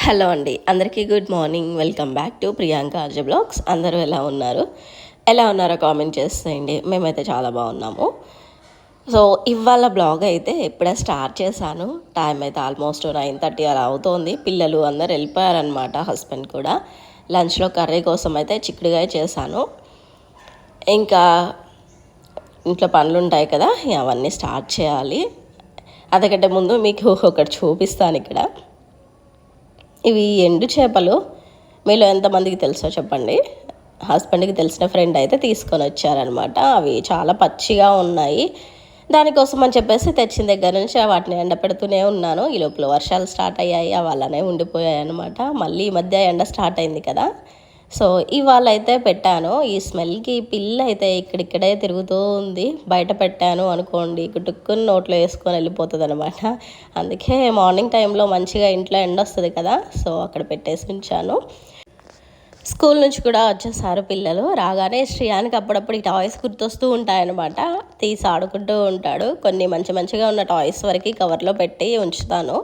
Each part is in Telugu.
హలో అండి, అందరికీ good morning. Welcome back to Priyanka RJ blogs. అందరూ ఎలా ఉన్నారో కామెంట్ చేసేయండి. మేమైతే చాలా బాగున్నాము. సో ఇవాళ బ్లాగ్ అయితే ఇప్పుడే స్టార్ట్ చేశాను. టైం అయితే ఆల్మోస్ట్ 9:30 అలా అవుతోంది. పిల్లలు అందరు వెళ్ళిపోయారనమాట, హస్బెండ్ కూడా. లంచ్లో కర్రీ కోసం అయితే చిక్కుడుగాయ చేశాను. ఇంకా ఇంట్లో పనులు ఉంటాయి కదా, అవన్నీ స్టార్ట్ చేయాలి. అదకంటే ముందు మీకు ఒకటి చూపిస్తాను. ఇక్కడ ఇవి ఎండు చేపలు. మీలో ఎంతమందికి తెలుసో చెప్పండి. హస్బెండ్కి తెలిసిన ఫ్రెండ్ అయితే తీసుకొని వచ్చారనమాట. అవి చాలా పచ్చిగా ఉన్నాయి. దానికోసం అని చెప్పేసి తెచ్చిన దగ్గర నుంచి వాటిని ఎండపెడుతూనే ఉన్నాను. ఈ లోపల వర్షాలు స్టార్ట్ అయ్యాయి, అవి అలానే ఉండిపోయాయి అనమాట. మళ్ళీ ఈ మధ్య ఎండ స్టార్ట్ అయింది కదా, సో ఇవాళ అయితే పెట్టాను. ఈ స్మెల్కి పిల్ల అయితే ఇక్కడిక్కడే తిరుగుతూ ఉంది. బయట పెట్టాను అనుకోండి, గుట్టుక్కుని నోట్లో వేసుకొని వెళ్ళిపోతుంది అనమాట. అందుకే మార్నింగ్ టైంలో మంచిగా ఇంట్లో ఎండ వస్తుంది కదా, సో అక్కడ పెట్టేసి ఉంచాను. స్కూల్ నుంచి కూడా వచ్చేసారు పిల్లలు. రాగానే శ్రీయానికి అప్పుడప్పుడు ఈ టాయ్స్ గుర్తొస్తూ ఉంటాయన్నమాట. తీసి ఆడుకుంటూ ఉంటాడు. కొన్ని మంచిగా ఉన్న టాయ్స్ వరకు కవర్లో పెట్టి ఉంచుతాను.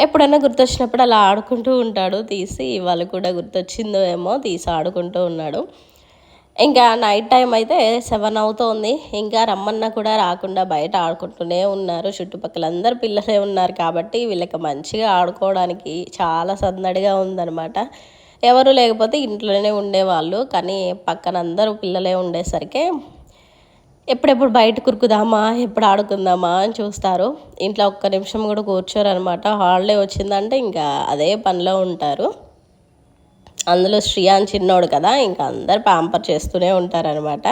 ఎప్పుడైనా గుర్తొచ్చినప్పుడు అలా ఆడుకుంటూ ఉంటాడు. తీసి ఇవాళ కూడా గుర్తొచ్చిందో ఏమో, తీసి ఆడుకుంటూ ఉన్నాడు. ఇంకా నైట్ టైం అయితే 7 అవుతోంది. ఇంకా రమ్మన్నా కూడా రాకుండా బయట ఆడుకుంటూనే ఉన్నారు. చుట్టుపక్కల అందరు పిల్లలే ఉన్నారు కాబట్టి వీళ్ళకి మంచిగా ఆడుకోవడానికి చాలా సందడిగా ఉందన్నమాట. ఎవరు లేకపోతే ఇంట్లోనే ఉండేవాళ్ళు, కానీ పక్కన అందరూ పిల్లలే ఉండేసరికి ఎప్పుడెప్పుడు బయట కురుకుదామా, ఎప్పుడు ఆడుకుందామా అని చూస్తారు. ఇంట్లో ఒక్క నిమిషం కూడా కూర్చోరు అనమాట. హాలిడే వచ్చిందంటే ఇంకా అదే పనిలో ఉంటారు. అందులో శ్రీయాన్ చిన్నోడు కదా, ఇంకా అందరు ప్యాంపర్ చేస్తూనే ఉంటారనమాట.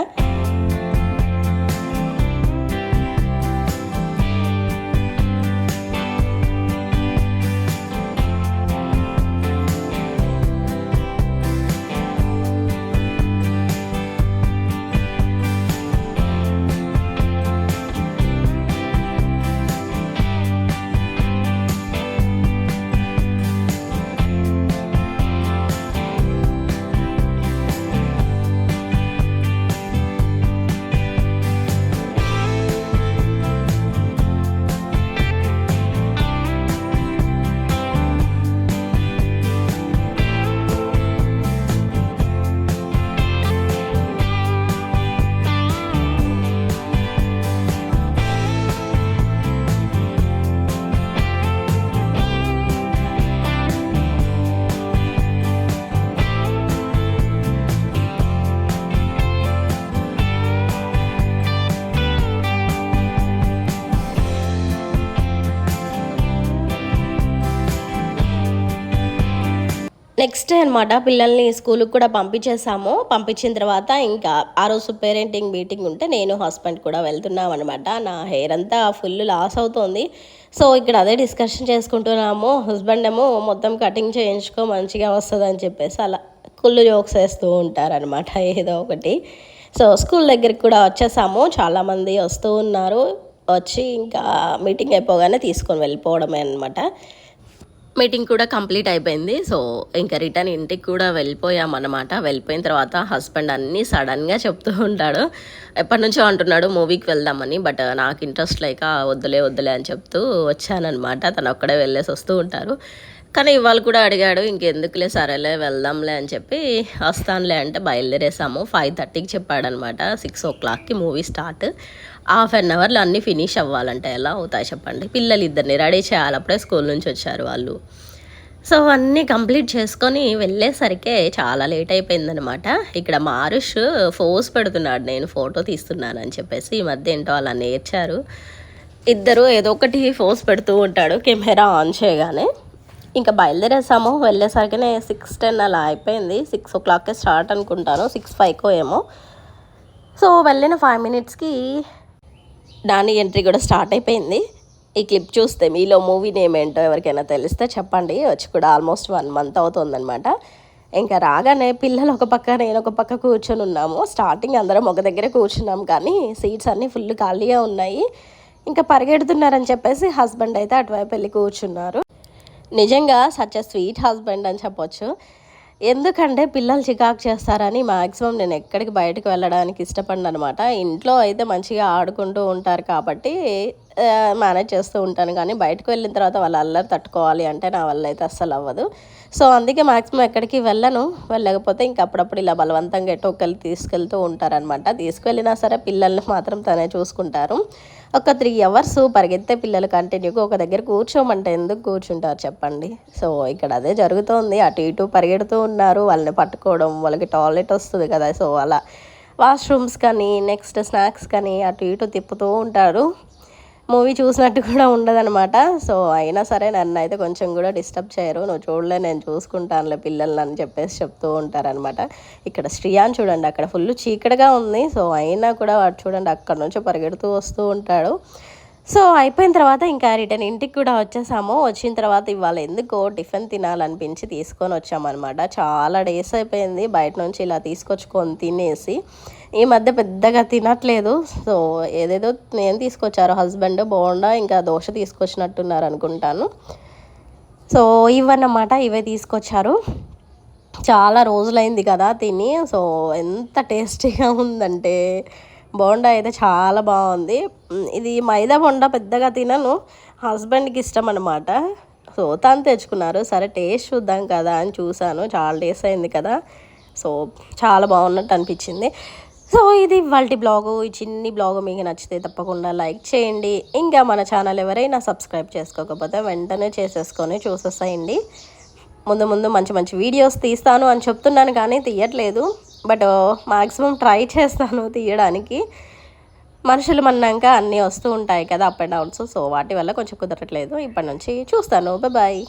నెక్స్ట్ డే అనమాట, పిల్లల్ని స్కూల్కి కూడా పంపించేసాము. పంపించిన తర్వాత ఇంకా ఆ రోజు పేరెంటింగ్ మీటింగ్ ఉంటే నేను హస్బెండ్ కూడా వెళ్తున్నాం అనమాట. నా హెయిర్ అంతా ఫుల్ లాస్ అవుతుంది. సో ఇక్కడ అదే డిస్కషన్ చేసుకుంటున్నాము. హస్బెండ్ ఏమో మొత్తం కటింగ్ చేయించుకో మంచిగా వస్తుంది అని చెప్పేసి అలా కుళ్ళు జోక్స్ వేస్తూ ఉంటారనమాట, ఏదో ఒకటి. సో స్కూల్ దగ్గరికి కూడా వచ్చేసాము. చాలామంది వస్తూ ఉన్నారు. వచ్చి ఇంకా మీటింగ్ అయిపోగానే తీసుకొని వెళ్ళిపోవడమే అనమాట. మీటింగ్ కూడా కంప్లీట్ అయిపోయింది. సో ఇంకా రిటర్న్ ఇంటికి కూడా వెళ్ళిపోయామన్నమాట. వెళ్ళిపోయిన తర్వాత హస్బెండ్ అన్నీ సడన్గా చెప్తూ ఉంటాడు. ఎప్పటి నుంచో అంటున్నాడు మూవీకి వెళ్దామని, బట్ నాకు ఇంట్రెస్ట్ లేక వద్దులే అని చెప్తూ వచ్చానమాట. తను ఒక్కడే వెళ్ళేసి వస్తూ ఉంటారు. కానీ ఇవాళ కూడా అడిగాడు, ఇంకెందుకులే సరేలే వెళ్దాంలే అని చెప్పి వస్తానులే అంటే బయలుదేరేసాము. 5:30కి చెప్పాడనమాట. 6 o'clockకి మూవీ స్టార్ట్. హాఫ్ అన్ అవర్లో అన్నీ ఫినిష్ అవ్వాలంటే ఎలా అవుతాయి చెప్పండి. పిల్లలు ఇద్దరిని రెడీ చేయాలి, అప్పుడే స్కూల్ నుంచి వచ్చారు వాళ్ళు. సో అన్నీ కంప్లీట్ చేసుకొని వెళ్ళేసరికి చాలా లేట్ అయిపోయిందనమాట. ఇక్కడ మారుష్ ఫోర్స్ పెడుతున్నాడు, నేను ఫోటో తీస్తున్నానని చెప్పేసి. ఈ మధ్య ఏంటో అలా నేర్చారు. ఇద్దరు ఏదో ఒకటి ఫోర్స్ పెడుతూ ఉంటాడు కెమెరా ఆన్ చేయగానే. ఇంకా బయలుదేరేసాము. వెళ్ళేసరికినే 6:10 అలా అయిపోయింది. 6 o'clockకే స్టార్ట్ అనుకుంటాను, 6:05 ఏమో. సో వెళ్ళిన 5 minutesకి నాని ఎంట్రీ కూడా స్టార్ట్ అయిపోయింది. ఈ క్లిప్ చూస్తే మీలో మూవీ నేమ్ ఏంటో ఎవరికైనా తెలిస్తే చెప్పండి. వచ్చి కూడా ఆల్మోస్ట్ 1 month అవుతుందన్నమాట. ఇంకా రాగానే పిల్లలు ఒక పక్క, నేను ఒక పక్క కూర్చొని ఉన్నాము. స్టార్టింగ్ అందరం ఒక దగ్గర కూర్చున్నాం, కానీ సీట్స్ అన్నీ ఫుల్ ఖాళీగా ఉన్నాయి. ఇంకా పరిగెడుతున్నారని చెప్పేసి హస్బెండ్ అయితే అటువైపు వెళ్ళి కూర్చున్నారు. నిజంగా సచ్ ఎ స్వీట్ హస్బెండ్ అని చెప్పొచ్చు. ఎందుకంటే పిల్లలు చికాకు చేస్తారని మ్యాక్సిమం నేను ఎక్కడికి బయటకు వెళ్ళడానికి ఇష్టపడను అనమాట. ఇంట్లో అయితే మంచిగా ఆడుకుంటూ ఉంటారు కాబట్టి మేనేజ్ చేస్తూ ఉంటాను. కానీ బయటకు వెళ్ళిన తర్వాత వాళ్ళ అల్లరి తట్టుకోవాలి అంటే నా వల్ల అయితే అస్సలు అవ్వదు. సో అందుకే మ్యాక్సిమం ఎక్కడికి వెళ్ళను. వెళ్ళకపోతే ఇంక అప్పుడప్పుడు ఇలా బలవంతంగా ఎటో ఒకళ్ళు తీసుకెళ్తూ ఉంటారనమాట. తీసుకువెళ్ళినా సరే పిల్లల్ని మాత్రం తనే చూసుకుంటారు. ఒక 3 అవర్స్ పరిగెత్తే పిల్లలు కంటిన్యూగా ఒక దగ్గర కూర్చోమంటే ఎందుకు కూర్చుంటారు చెప్పండి. సో ఇక్కడ అదే జరుగుతోంది. అటు ఇటు పరిగెడుతూ ఉన్నారు. వాళ్ళని పట్టుకోవడం, వాళ్ళకి టాయిలెట్ వస్తుంది కదా, సో అలా వాష్రూమ్స్ కానీ నెక్స్ట్ స్నాక్స్ కానీ అటు ఇటు తిప్పుతూ ఉంటారు. మూవీ చూసినట్టు కూడా ఉండదనమాట. సో అయినా సరే నన్ను అయితే కొంచెం కూడా డిస్టర్బ్ చేయరు. నువ్వు చూడలే, నేను చూసుకుంటానులే పిల్లల్ని అని చెప్పేసి చెప్తూ ఉంటారనమాట. ఇక్కడ శ్రియాన్ చూడండి, అక్కడ ఫుల్ చీకటిగా ఉంది. సో అయినా కూడా వాడు చూడండి అక్కడ నుంచి పరిగెడుతూ వస్తూ ఉంటాడు. సో అయిపోయిన తర్వాత ఇంకా రిటర్న్ ఇంటికి కూడా వచ్చేసాము. వచ్చిన తర్వాత ఇవాళ ఎందుకో టిఫిన్ తినాలనిపించి తీసుకొని వచ్చామన్నమాట. చాలా డేస్ అయిపోయింది బయట నుంచి ఇలా తీసుకొచ్చుకొని తినేసి. ఈ మధ్య పెద్దగా తినట్లేదు. సో ఏదేదో నేను తీసుకొచ్చారు హస్బెండ్, బోండా ఇంకా దోశ తీసుకొచ్చినట్టున్నారు అనుకుంటాను. సో ఇవన్నమాట, ఇవే తీసుకొచ్చారు. చాలా రోజులైంది కదా తిని. సో ఎంత టేస్టీగా ఉందంటే బోండా అయితే చాలా బాగుంది. ఇది మైదా బోండా పెద్దగా తినను, హస్బెండ్కి ఇష్టం అనమాట. సో తను తెచ్చుకున్నారు. సరే టేస్ట్ చూద్దాం కదా అని చూశాను. చాలా టేస్ట్ అయింది కదా, సో చాలా బాగున్నట్టు అనిపించింది. సో ఇది ఇవాల్టి బ్లాగు. ఈ చిన్ని బ్లాగు మీకు నచ్చితే తప్పకుండా లైక్ చేయండి. ఇంకా మన ఛానల్ ఎవరైనా సబ్స్క్రైబ్ చేసుకోకపోతే వెంటనే చేసేసుకొని చూసేసేయండి. ముందు ముందు మంచి మంచి వీడియోస్ తీస్తాను అని చెప్తున్నాను కానీ తీయట్లేదు. బట్ మ్యాక్సిమం ట్రై చేస్తాను తీయడానికి. మనుషులు మన్నాక అన్నీ వస్తూ ఉంటాయి కదా, అప్ అండ్ డౌన్స్. సో వాటి వల్ల కొంచెం కుదరట్లేదు. ఇప్పటి నుంచి చూస్తాను. బాయ్.